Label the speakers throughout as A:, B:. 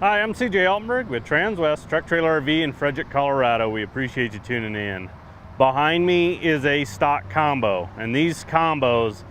A: Hi, I'm CJ Altenberg with Transwest Truck Trailer RV in Frederick, Colorado. We appreciate you tuning in. Behind me is a stock combo, and these combos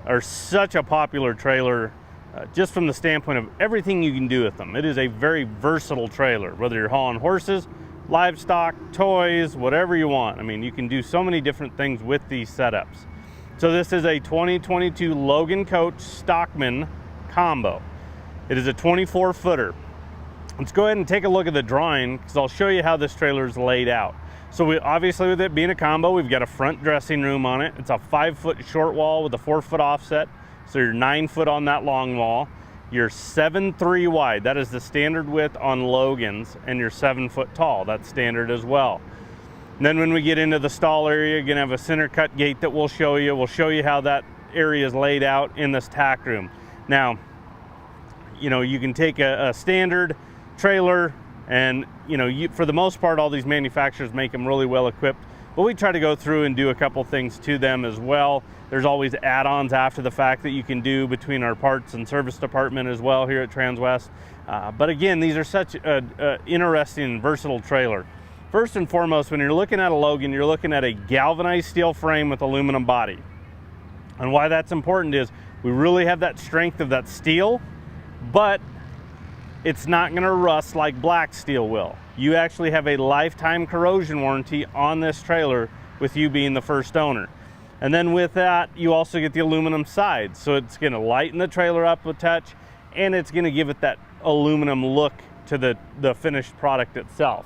A: are such a popular trailer just from the standpoint of everything you can do with them. It is a very versatile trailer, whether you're hauling horses, livestock, toys, whatever you want. I mean, you can do so many different things with these setups. So this is a 2022 Logan Coach Stockman combo. It is a 24-footer. Let's go ahead and take a look at the drawing because I'll show you how this trailer is laid out. So obviously with it being a combo, we've got a front dressing room on it. It's a 5-foot short wall with a 4-foot offset. So you're 9 foot on that long wall. You're 7'3" wide. That is the standard width on Logans, and you're 7 foot tall. That's standard as well. And then when we get into the stall area, you're gonna have a center cut gate that we'll show you. We'll show you how that area is laid out in this tack room. Now, you know, you can take a standard trailer and for the most part all these manufacturers make them really well equipped, but we try to go through and do a couple things to them as well. There's always add-ons after the fact that you can do between our parts and service department as well here at Transwest. But again, these are such an interesting and versatile trailer. First and foremost, when you're looking at a Logan, you're looking at a galvanized steel frame with aluminum body. And why that's important is we really have that strength of that steel, but it's not going to rust like black steel will. You actually have a lifetime corrosion warranty on this trailer with you being the first owner. And then with that, you also get the aluminum sides. So it's going to lighten the trailer up a touch, and it's going to give it that aluminum look to the finished product itself.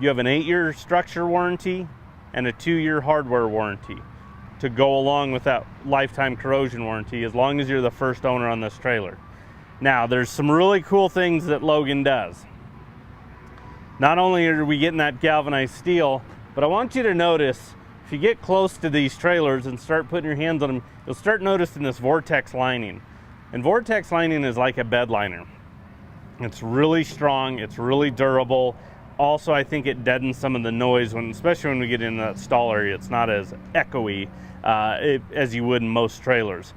A: You have an 8-year structure warranty and a 2-year hardware warranty to go along with that lifetime corrosion warranty as long as you're the first owner on this trailer. Now, there's some really cool things that Logan does. Not only are we getting that galvanized steel, but I want you to notice, if you get close to these trailers and start putting your hands on them, you'll start noticing this Vortex lining. And Vortex lining is like a bed liner. It's really strong, it's really durable. Also, I think it deadens some of the noise, especially when we get into that stall area. It's not as echoey as you would in most trailers.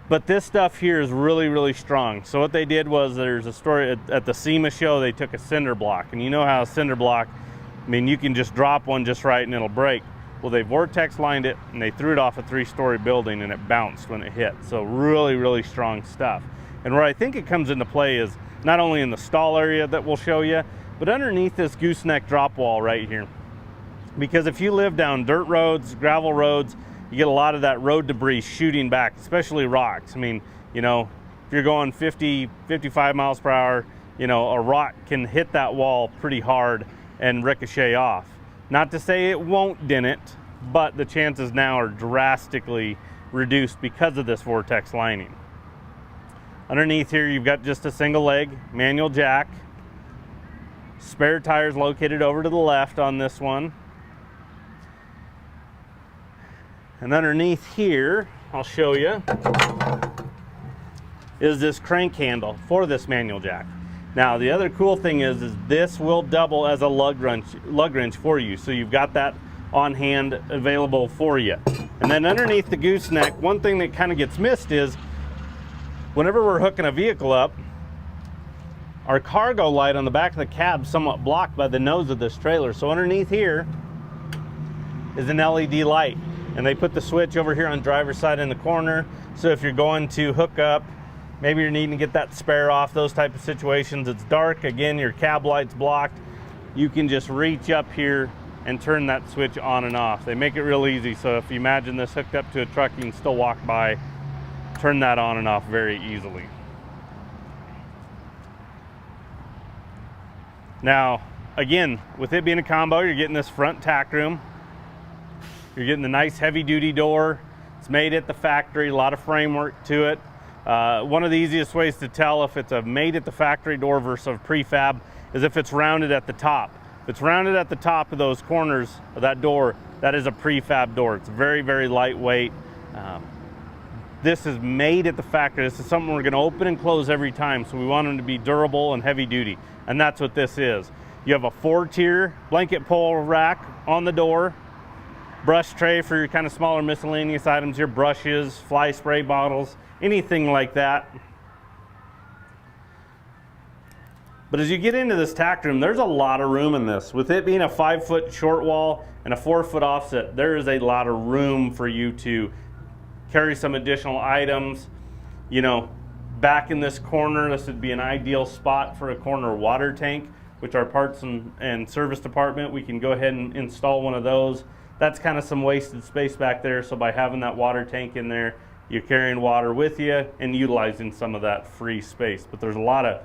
A: But this stuff here is really, really strong. So what they did was, there's a story at the SEMA show, they took a cinder block. And you know how a cinder block, I mean, you can just drop one just right and it'll break. Well, they vortex lined it and they threw it off a 3-story building and it bounced when it hit. So really, really strong stuff. And where I think it comes into play is not only in the stall area that we'll show you, but underneath this gooseneck drop wall right here. Because if you live down dirt roads, gravel roads, you get a lot of that road debris shooting back, especially rocks. I mean, if you're going 50, 55 miles per hour, a rock can hit that wall pretty hard and ricochet off. Not to say it won't dent it, but the chances now are drastically reduced because of this vortex lining. Underneath here, you've got just a single leg manual jack. Spare tires located over to the left on this one. And underneath here, I'll show you, is this crank handle for this manual jack. Now, the other cool thing is this will double as a lug wrench for you. So you've got that on hand available for you. And then underneath the gooseneck, one thing that kind of gets missed is whenever we're hooking a vehicle up, our cargo light on the back of the cab is somewhat blocked by the nose of this trailer. So underneath here is an LED light. And they put the switch over here on driver's side in the corner. So if you're going to hook up, maybe you're needing to get that spare off, those type of situations, it's dark, again, your cab light's blocked, you can just reach up here and turn that switch on and off. They make it real easy. So if you imagine this hooked up to a truck, you can still walk by, turn that on and off very easily. Now, again, with it being a combo, you're getting this front tack room. You're getting the nice heavy duty door. It's made at the factory, a lot of framework to it. One of the easiest ways to tell if it's a made at the factory door versus a prefab is if it's rounded at the top. If it's rounded at the top of those corners of that door, that is a prefab door. It's very, very lightweight. This is made at the factory. This is something we're gonna open and close every time, so we want them to be durable and heavy duty, and that's what this is. You have a 4-tier blanket pole rack on the door, brush tray for your kind of smaller miscellaneous items, your brushes, fly spray bottles, anything like that. But as you get into this tack room, there's a lot of room in this. With it being a 5-foot short wall and a 4-foot offset, there is a lot of room for you to carry some additional items. You know, back in this corner, this would be an ideal spot for a corner water tank, which our parts and service department, we can go ahead and install one of those. That's kind of some wasted space back there, so by having that water tank in there, you're carrying water with you and utilizing some of that free space. But there's a lot of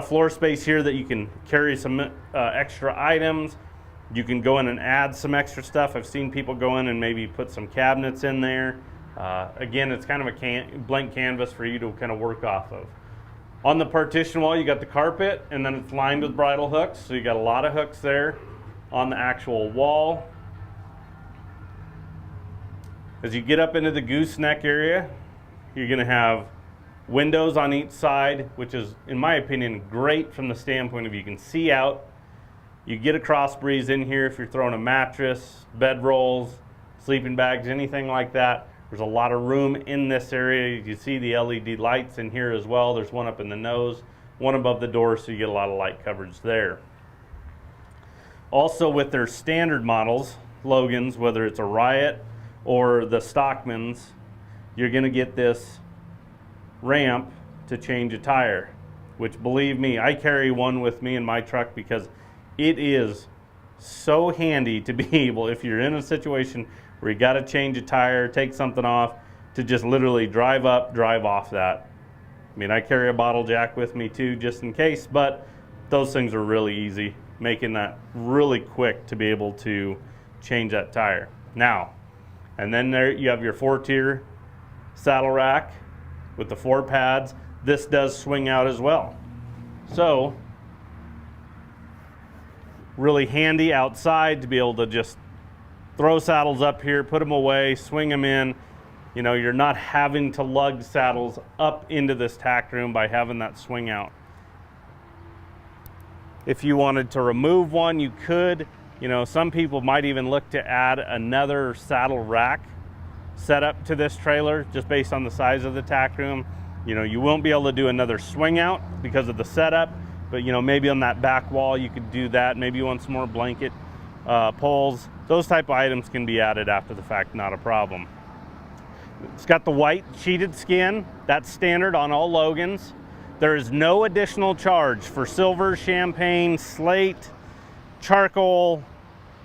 A: floor space here that you can carry some extra items. You can go in and add some extra stuff. I've seen people go in and maybe put some cabinets in there. Again, it's kind of a blank canvas for you to kind of work off of. On the partition wall, you got the carpet, and then it's lined with bridle hooks. So you got a lot of hooks there on the actual wall. As you get up into the gooseneck area, you're going to have windows on each side, which is, in my opinion, great from the standpoint of you can see out. You get a cross breeze in here if you're throwing a mattress, bed rolls, sleeping bags, anything like that. There's a lot of room in this area. You see the LED lights in here as well. There's one up in the nose, one above the door, so you get a lot of light coverage there. Also, with their standard models, Logans, whether it's a Riot or the Stockmans, you're going to get this ramp to change a tire, which, believe me, I carry one with me in my truck because it is so handy to be able, if you're in a situation where you got to change a tire, take something off, to just literally drive up, drive off that. I mean, I carry a bottle jack with me too, just in case, but those things are really easy, making that really quick to be able to change that tire. Now, and then there you have your 4-tier saddle rack with the 4 pads. This does swing out as well. So, really handy outside to be able to just throw saddles up here, put them away, swing them in. You know, you're not having to lug saddles up into this tack room by having that swing out. If you wanted to remove one, you could. You know, some people might even look to add another saddle rack setup to this trailer just based on the size of the tack room. You know, you won't be able to do another swing out because of the setup, but you know, maybe on that back wall you could do that. Maybe you want some more blanket poles. Those type of items can be added after the fact, not a problem. It's got the white sheeted skin. That's standard on all Logans. There is no additional charge for silver, champagne, slate, charcoal.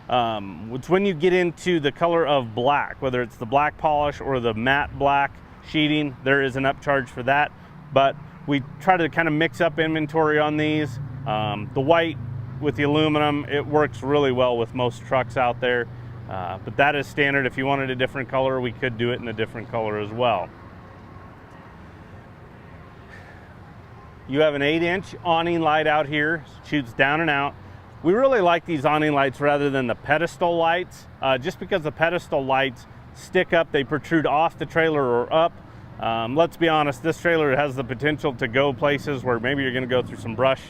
A: It's when you get into the color of black, whether it's the black polish or the matte black sheeting, there is an upcharge for that. But we try to kind of mix up inventory on these. The white with the aluminum, it works really well with most trucks out there. But that is standard. If you wanted a different color, we could do it in a different color as well. You have an 8-inch awning light out here, shoots down and out. We really like these awning lights rather than the pedestal lights, just because the pedestal lights stick up, they protrude off the trailer or up. Let's be honest, this trailer has the potential to go places where maybe you're going to go through some brush,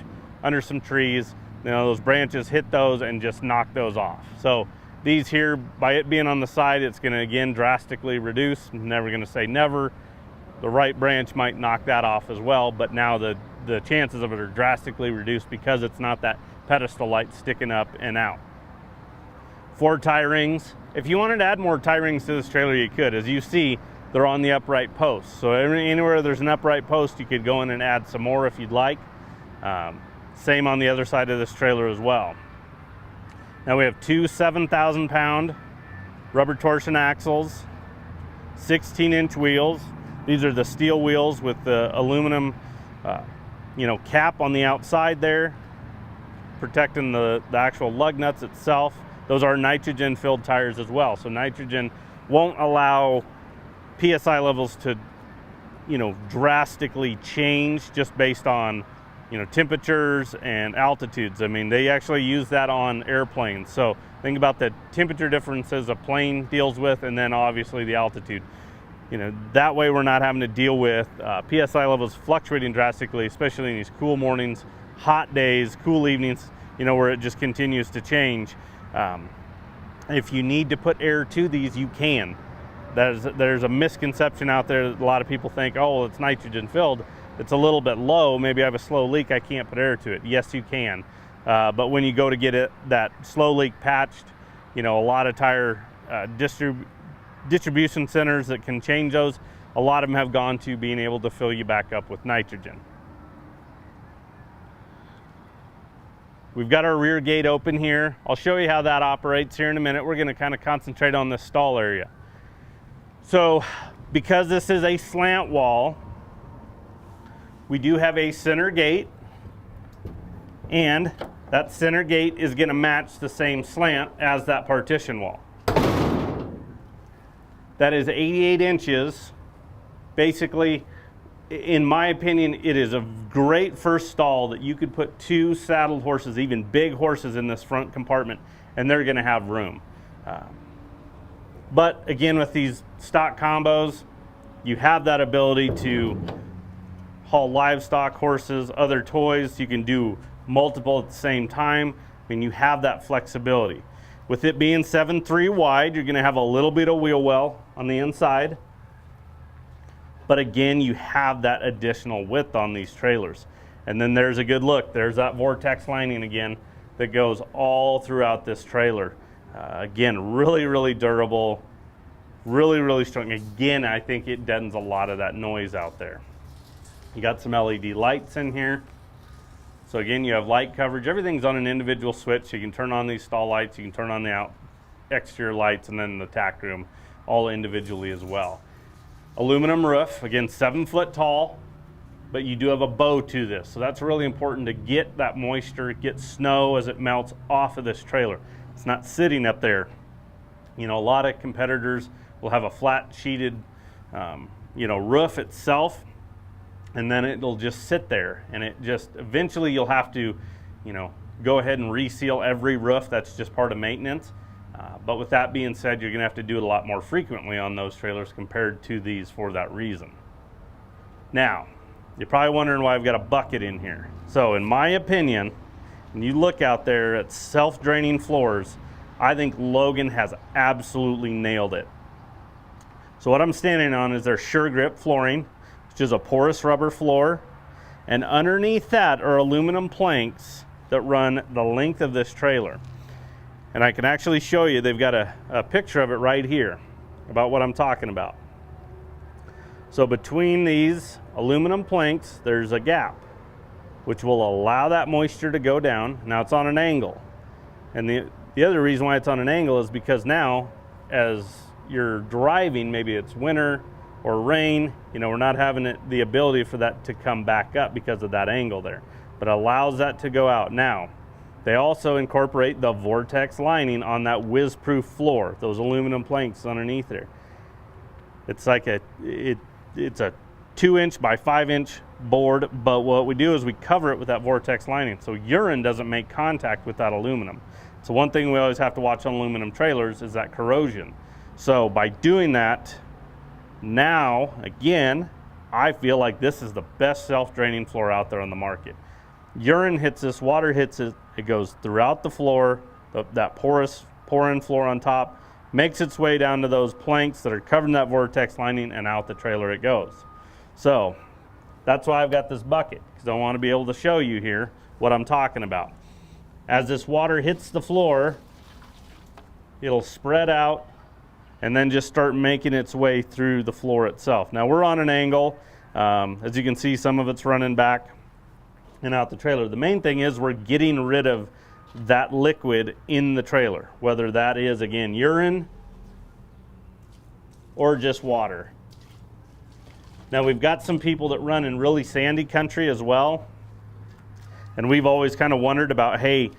A: under some trees. You know, those branches hit those and just knock those off. So these here, by it being on the side, it's going to again drastically reduce. I'm never going to say never. The right branch might knock that off as well, but now the chances of it are drastically reduced because it's not that pedestal light sticking up and out. 4 tie rings. If you wanted to add more tie rings to this trailer, you could. As you see, they're on the upright posts. So anywhere there's an upright post, you could go in and add some more if you'd like. Same on the other side of this trailer as well. Now we have 2 7,000-pound rubber torsion axles, 16-inch wheels. These are the steel wheels with the aluminum cap on the outside there, protecting the actual lug nuts itself. Those are nitrogen filled tires as well. So nitrogen won't allow PSI levels to, drastically change just based on, temperatures and altitudes. I mean, they actually use that on airplanes. So think about the temperature differences a plane deals with, and then obviously the altitude. That way we're not having to deal with PSI levels fluctuating drastically, especially in these cool mornings, hot days, cool evenings, where it just continues to change. If you need to put air to these, you can. There's a misconception out there that a lot of people think, oh, it's nitrogen filled. it's a little bit low, maybe I have a slow leak, I can't put air to it. Yes, you can. But when you go to get it, that slow leak patched, a lot of tire distribution centers that can change those, a lot of them have gone to being able to fill you back up with nitrogen. We've got our rear gate open here. I'll show you how that operates here in a minute. We're going to kind of concentrate on this stall area. So because this is a slant wall, we do have a center gate, and that center gate is going to match the same slant as that partition wall. That is 88 inches. Basically, in my opinion, it is a great first stall that you could put 2 saddled horses, even big horses, in this front compartment, and they're going to have room. But again, with these stock combos, you have that ability to haul livestock, horses, other toys. You can do multiple at the same time. I mean, you have that flexibility. With it being 7.3 wide, you're going to have a little bit of wheel well on the inside. But again, you have that additional width on these trailers. And then there's a good look. There's that Vortex lining again that goes all throughout this trailer. Again, really, really durable, really, really strong. Again, I think it deadens a lot of that noise out there. You got some LED lights in here. So again, you have light coverage. Everything's on an individual switch. You can turn on these stall lights, you can turn on the exterior lights, and then the tack room all individually as well. Aluminum roof, again, 7 foot tall, but you do have a bow to this. So that's really important to get that moisture, get snow as it melts off of this trailer. It's not sitting up there. A lot of competitors will have a flat sheeted, roof itself, and then it'll just sit there, and it just, eventually you'll have to, go ahead and reseal every roof. That's just part of maintenance. But with that being said, you're going to have to do it a lot more frequently on those trailers compared to these for that reason. Now, you're probably wondering why I've got a bucket in here. So in my opinion, when you look out there at self-draining floors, I think Logan has absolutely nailed it. So what I'm standing on is their Sure Grip flooring, which is a porous rubber floor. And underneath that are aluminum planks that run the length of this trailer. And I can actually show you, they've got a picture of it right here about what I'm talking about. So between these aluminum planks, there's a gap, which will allow that moisture to go down. Now it's on an angle. And the other reason why it's on an angle is because now, as you're driving, maybe it's winter or rain, we're not having the ability for that to come back up because of that angle there. But it allows that to go out. Now, they also incorporate the Vortex lining on that whiz-proof floor, those aluminum planks underneath there. It's like it's a 2-inch by 5-inch board, but what we do is we cover it with that Vortex lining so urine doesn't make contact with that aluminum. So one thing we always have to watch on aluminum trailers is that corrosion. So by doing that, now, again, I feel like this is the best self-draining floor out there on the market. Urine hits this, water hits it, it goes throughout the floor, that porous pour-in floor on top, makes its way down to those planks that are covering that Vortex lining, and out the trailer it goes. So that's why I've got this bucket, because I want to be able to show you here what I'm talking about. As this water hits the floor, it'll spread out and then just start making its way through the floor itself. Now we're on an angle. As you can see, some of it's running back and out the trailer. The main thing is we're getting rid of that liquid in the trailer, whether that is, again, urine or just water. Now we've got some people that run in really sandy country as well, and we've always kind of wondered about, hey,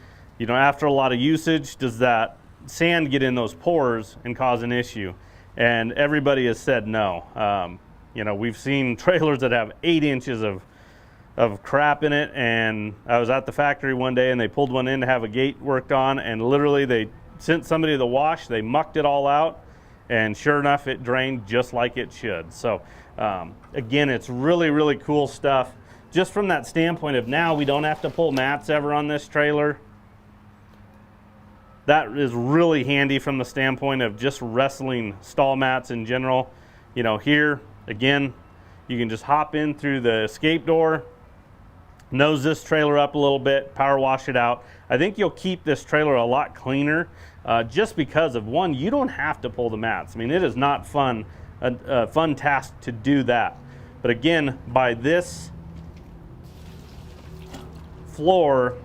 A: after a lot of usage, does that sand get in those pores and cause an issue? And everybody has said no. We've seen trailers that have 8 inches of crap in it, and I was at the factory one day and they pulled one in to have a gate worked on, and literally they sent somebody to the wash, they mucked it all out, and sure enough it drained just like it should. So again, it's really, really cool stuff, just from that standpoint of now we don't have to pull mats ever on this trailer. That is really handy from the standpoint of just wrestling stall mats in general. Here again, You can just hop in through the escape door, nose this trailer up a little bit, power wash it out. I think you'll keep this trailer a lot cleaner just because of, one, you don't have to pull the mats. I mean, it is not fun, a fun task to do that. But again, by this floor,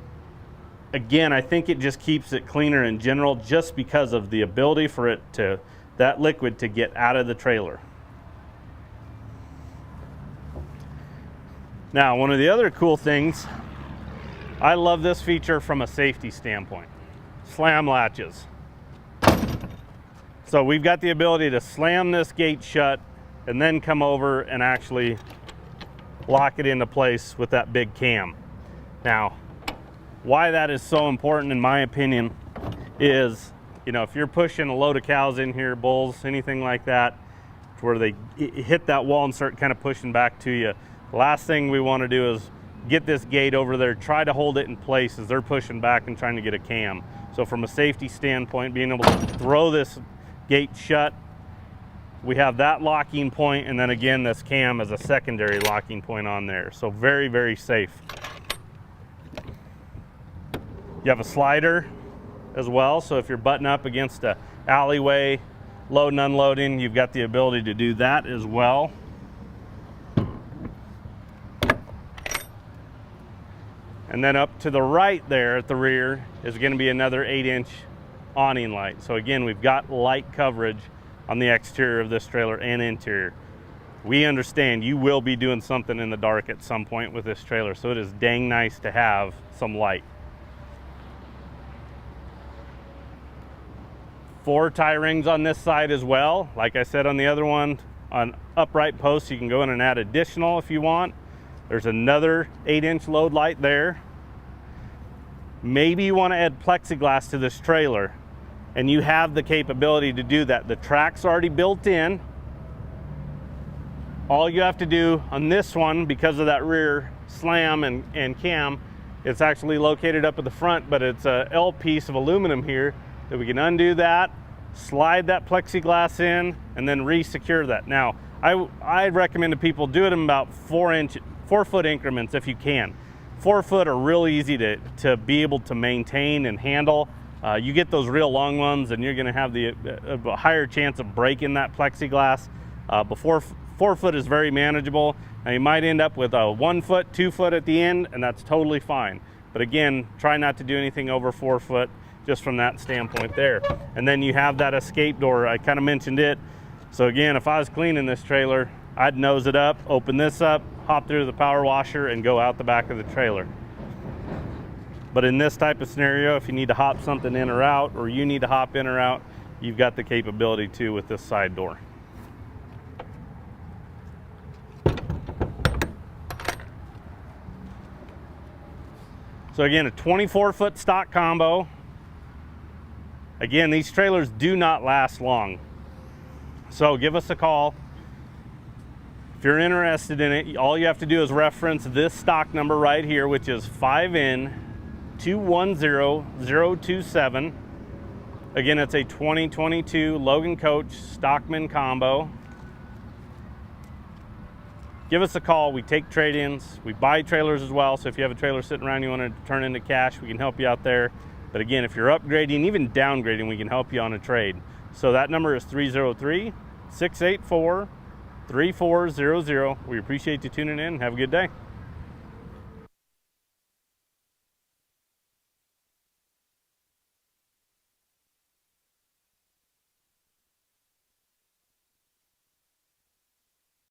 A: again, I think it just keeps it cleaner in general just because of the ability for it to, that liquid to get out of the trailer. Now, one of the other cool things, I love this feature from a safety standpoint. Slam latches. So we've got the ability to slam this gate shut and then come over and actually lock it into place with that big cam. Now, why that is so important in my opinion is, you know, if you're pushing a load of cows in here, bulls, anything like that, where they hit that wall and start kind of pushing back to you, the last thing we want to do is get this gate over there, try to hold it in place as they're pushing back and trying to get a cam. So from a safety standpoint, being able to throw this gate shut, we have that locking point, and then again this cam as a secondary locking point on there. So very, very safe. You have a slider as well, so if you're butting up against a alleyway, loading, unloading, you've got the ability to do that as well. And then up to the right there at the rear is going to be another 8-inch awning light. So again, we've got light coverage on the exterior of this trailer and interior. We understand you will be doing something in the dark at some point with this trailer, so it is dang nice to have some light. 4 tie rings on this side as well. Like I said on the other one, on upright posts, you can go in and add additional if you want. There's another 8-inch load light there. Maybe you want to add plexiglass to this trailer, and you have the capability to do that. The track's already built in. All you have to do on this one, because of that rear slam and cam, it's actually located up at the front, but it's a L piece of aluminum here that we can undo that, slide that plexiglass in, and then re-secure that. Now, I recommend to people do it in about 4-foot increments if you can. 4 foot are really easy to be able to maintain and handle. You get those real long ones and you're gonna have a higher chance of breaking that plexiglass. Before 4 foot is very manageable. Now you might end up with a 1 foot, 2 foot at the end, and that's totally fine. But again, try not to do anything over 4 foot, just from that standpoint there. And then you have that escape door, I kind of mentioned it. So again, if I was cleaning this trailer, I'd nose it up, open this up, hop through the power washer, and go out the back of the trailer. But in this type of scenario, if you need to hop something in or out, or you need to hop in or out, you've got the capability to with this side door. So again, a 24-foot stock combo. Again, these trailers do not last long. So give us a call. If you're interested in it, all you have to do is reference this stock number right here, which is 5N210027. Again, it's a 2022 Logan Coach Stockman combo. Give us a call. We take trade-ins. We buy trailers as well. So if you have a trailer sitting around you want to turn into cash, we can help you out there. But again, if you're upgrading, even downgrading, we can help you on a trade. So that number is 303-684-3400. We appreciate you tuning in. Have a good day.